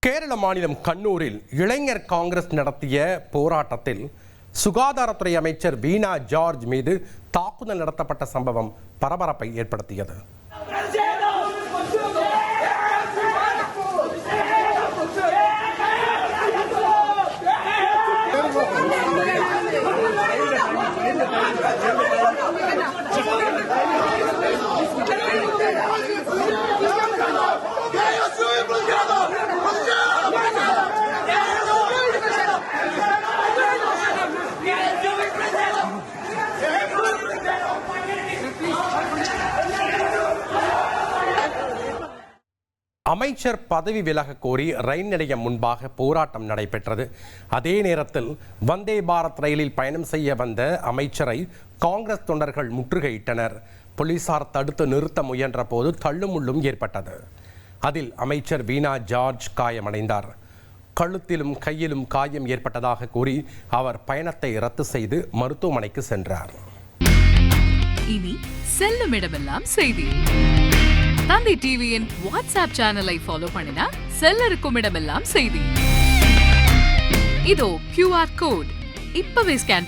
கேரள மாநிலம் கண்ணூரில் இளைஞர் காங்கிரஸ் நடத்திய போராட்டத்தில் சுகாதாரத்துறை அமைச்சர் வீணா ஜார்ஜ் மீது தாக்குதல் நடத்தப்பட்ட சம்பவம் பரபரப்பை ஏற்படுத்தியது. அமைச்சர் பதவி விலக கோரி ரயில் நிலையம் முன்பாக போராட்டம் நடைபெற்றது. அதே நேரத்தில் வந்தே பாரத் ரயிலில் பயணம் செய்ய வந்த அமைச்சரை காங்கிரஸ் தொண்டர்கள் முற்றுகையிட்டனர். போலீசார் தடுத்து நிறுத்த முயன்ற போது தள்ளுமுள்ளும் ஏற்பட்டது. அதில் அமைச்சர் வீணா ஜார்ஜ் காயமடைந்தார். கழுத்திலும் கையிலும் காயம் ஏற்பட்டதாக கூறி அவர் பயணத்தை ரத்து செய்து மருத்துவமனைக்கு சென்றார். இனி செல்லும் இடமெல்லாம் செய்தி. தந்தி டிவியின் வாட்ஸ்அப் சேனலை ஃபாலோ பண்ணினா செல்ல இருக்கும் இடமெல்லாம் செய்தி. இதோ QR கோட் இப்பவே ஸ்கேன்